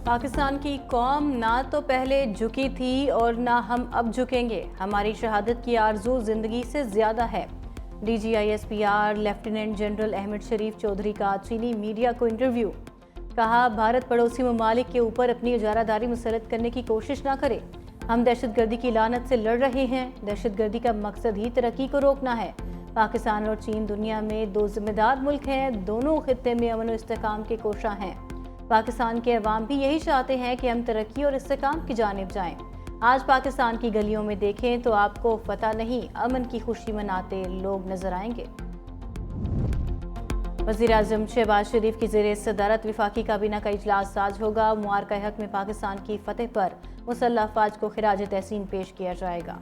पाकिस्तान की कौम ना तो पहले झुकी थी और ना हम अब झुकेंगे। हमारी शहादत की आरजू जिंदगी से ज्यादा है। DGISPR लेफ्टिनेंट जनरल अहमद शरीफ चौधरी का चीनी मीडिया को इंटरव्यू। कहा, भारत पड़ोसी ममालिक के ऊपर अपनी इजारादारी मुसलत करने की कोशिश ना करे। हम दहशतगर्दी की लानत से लड़ रहे हैं। दहशतगर्दी का मकसद ही तरक्की को रोकना है। पाकिस्तान और चीन दुनिया में दो जिम्मेदार मुल्क हैं। दोनों खित्ते में अमन और इस्तेकाम के कोशा हैं। पाकिस्तान के अवाम भी यही चाहते हैं कि हम तरक्की और इस्तेकाम की जानिब जाएं। आज पाकिस्तान की गलियों में देखें तो आपको पता नहीं अमन की खुशी मनाते लोग नजर आएंगे। वज़ीर-ए-आज़म शहबाज शरीफ की ज़ेरे सदारत वफाकी काबीना का इजलास आज होगा। मुआरका हक में पाकिस्तान की फतेह पर मुसल्लह अफवाज को खिराज तहसीन पेश किया जाएगा।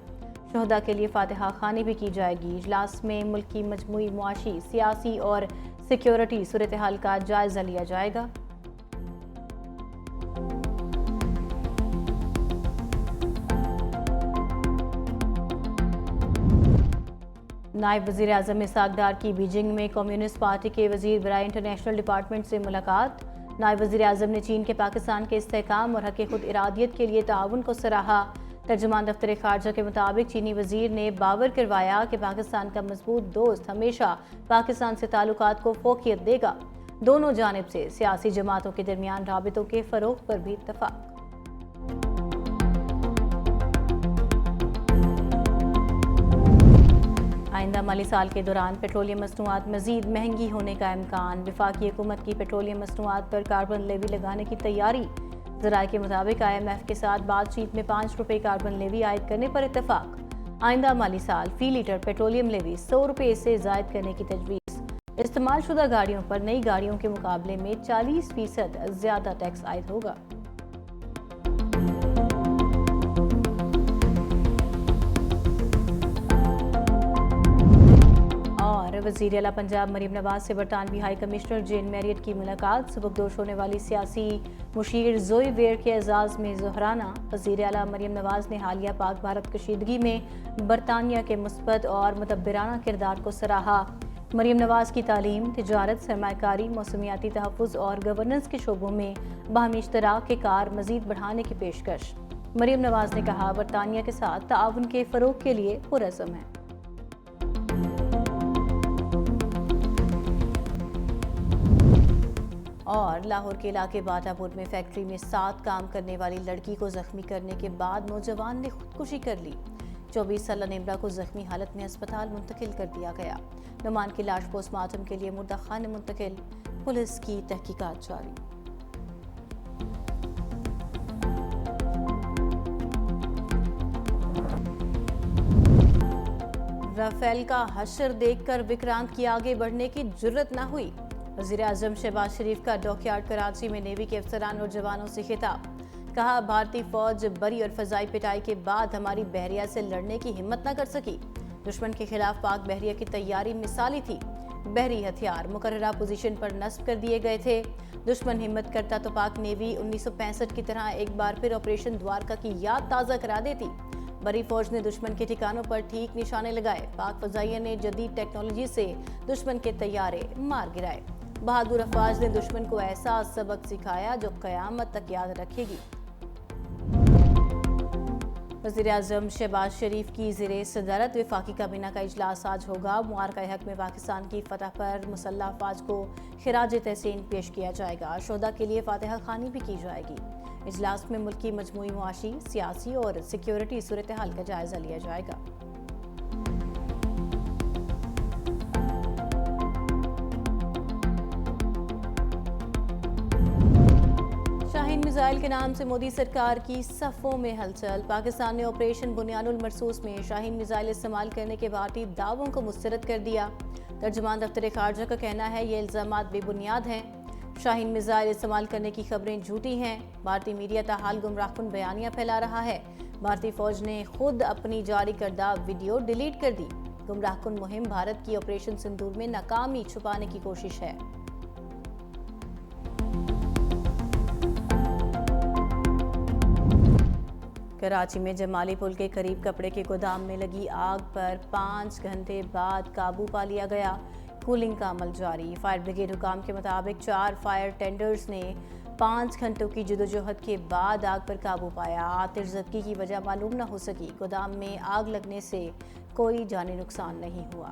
शहदा के लिए फातिहा खानी भी की जाएगी। इजलास में मुल्क की मजमूई मुआशी, सियासी और सिक्योरिटी सूरत हाल का जायजा लिया जाएगा। नायब वज़ीर-ए-आज़म इसाक डार की बीजिंग में कम्युनिस्ट पार्टी के वज़ीर बराए इंटरनेशनल डिपार्टमेंट से मुलाकात। नायब वज़ीर-ए-आज़म ने चीन के पाकिस्तान के इस्तेहकाम और हक़ खुद इरादियत के लिए ताउन को सराहा। तर्जुमान दफ्तर खारजा के मुताबिक चीनी वज़ीर ने बावर करवाया कि पाकिस्तान का मजबूत दोस्त हमेशा पाकिस्तान से ताल्लुकात को फोकियत देगा। दोनों जानिब से सियासी जमातों के दरमियान राबितों के फ़रोग़ पर भी इत्तफ़ाक़। आइंदा माली साल के दौरान पेट्रोलियम मसनूआत मज़ीद महंगी होने का इम्कान। वफाकी हुकूमत की पेट्रोलियम मसनूआत पर कार्बन लेवी लगाने की तैयारी। ज़राए के मुताबिक IMF के साथ बातचीत में 5 रुपये कार्बन लेवी आयद करने पर इत्तफाक। आइंदा माली साल फ़ी लीटर पेट्रोलियम लेवी 100 रुपये से ज़ायद करने की तजवीज़। इस्तेमाल शुदा गाड़ियों पर नई गाड़ियों के मुकाबले में 40% ज़्यादा टैक्स आयद होगा। वज़ीर आला पंजाब मरीम नवाज से बरतानवी हाई कमिश्नर जेन मैरियट की मुलाकात। सबकदोश होने वाली सियासी मुशीर जोई वेयर के एजाज़ में ज़ोहराना। वज़ीर आला मरीम नवाज ने हालिया पाक भारत कशीदगी में बरतानिया के मुस्बत और मुतब्बिराना किरदार को सराहा। मरीम नवाज की तालीम, तिजारत, सरमायाकारी, मौसमियाती तहफ़्फ़ुज़ और गवर्नेंस के शोबों में बाहमी इश्तराक के कार मज़ीद बढ़ाने की पेशकश। मरीम नवाज ने कहा, बरतानिया के साथ ताउन के फ़रोग़ के लिए पुरअज़्म है। और लाहौर के इलाके बाटापुर में फैक्ट्री में 7 काम करने वाली लड़की को जख्मी करने के बाद नौजवान ने खुदकुशी कर ली। 24 साला निमरा को जख्मी हालत में अस्पताल मुंतकिल कर दिया गया। नुमान की लाश पोस्टमार्टम के लिए मुर्दा खाने मुंतकिल। पुलिस की तहकीकात जारी। राफेल का हशर देखकर विक्रांत की आगे बढ़ने की जुर्रत न हुई। वज़ीर-ए-आज़म शहबाज शरीफ का डॉकयार्ड कराची में नेवी के अफसरान और जवानों से खिताब। कहा, भारतीय फौज बरी और फजाई पिटाई के बाद हमारी बहरिया से लड़ने की हिम्मत न कर सकी। दुश्मन के खिलाफ पाक बहरिया की तैयारी मिसाली थी। बहरी हथियार मुकर्ररा पोजीशन पर नस्ब कर दिए गए थे। दुश्मन हिम्मत करता तो पाक नेवी 1965 की तरह एक बार फिर ऑपरेशन द्वारका की याद ताज़ा करा देती। बरी फौज ने दुश्मन के ठिकानों पर ठीक निशाने लगाए। पाक फजाइया ने जदीद टेक्नोलॉजी से दुश्मन के तैयारे मार गिराए। बहादुर अफवाज ने दुश्मन को ऐसा सबक सिखाया जो क़यामत तक याद रखेगी। वज़ीर-ए-आज़म शहबाज शरीफ की ज़ेरे सदारत वफाकी काबीना का इजलास आज होगा। मुआरका हक में पाकिस्तान की फतह पर मुसल्लह अफवाज को खिराज तहसीन पेश किया जाएगा। शोहदा के लिए फातिहा खानी भी की जाएगी। इजलास में मुल्क की मजमूई मुआशी, सियासी और सिक्योरिटी सूरत हाल का जायजा लिया जाएगा। शाहीन मिसाइल के नाम से मोदी सरकार की सफ़ों में हलचल। पाकिस्तान ने ऑपरेशन बुनियानुल मरसूस में शाहीन मिसाइल इस्तेमाल करने के भारतीय दावों को मुस्तरद कर दिया। तर्जुमान दफ्तर खारजा का कहना है, ये इल्ज़ामात बेबुनियाद हैं। शाहीन मिसाइल इस्तेमाल करने की खबरें झूठी हैं। भारतीय मीडिया ताहाल गुमराहकुन बयानियां फैला रहा है। भारतीय फौज ने खुद अपनी जारी करदा वीडियो डिलीट कर दी। गुमराहकुन मुहिम भारत की ऑपरेशन सिंदूर में नाकामी छुपाने की कोशिश है। कराची में जमाली पुल के करीब कपड़े के गोदाम में लगी आग पर 5 घंटे बाद काबू पा लिया गया। कूलिंग का अमल जारी। फायर ब्रिगेड हुकाम के मुताबिक 4 फायर टेंडर्स ने 5 घंटों की जदोजहद के बाद आग पर काबू पाया। आतिशज़दगी की वजह मालूम न हो सकी। गोदाम में आग लगने से कोई जानी नुकसान नहीं हुआ।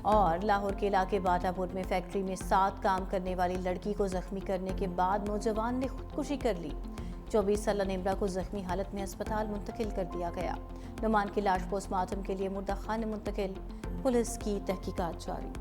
और लाहौर के इलाके बाटापुर में फैक्ट्री में 7 काम करने वाली लड़की को जख्मी करने के बाद नौजवान ने खुदकुशी कर ली। 24 साला निम्रा को जख्मी हालत में अस्पताल मुंतकिल कर दिया गया। नुमान की लाश पोस्टमार्टम के लिए मुर्दा खाने मुंतकिल। पुलिस की तहकीकात जारी।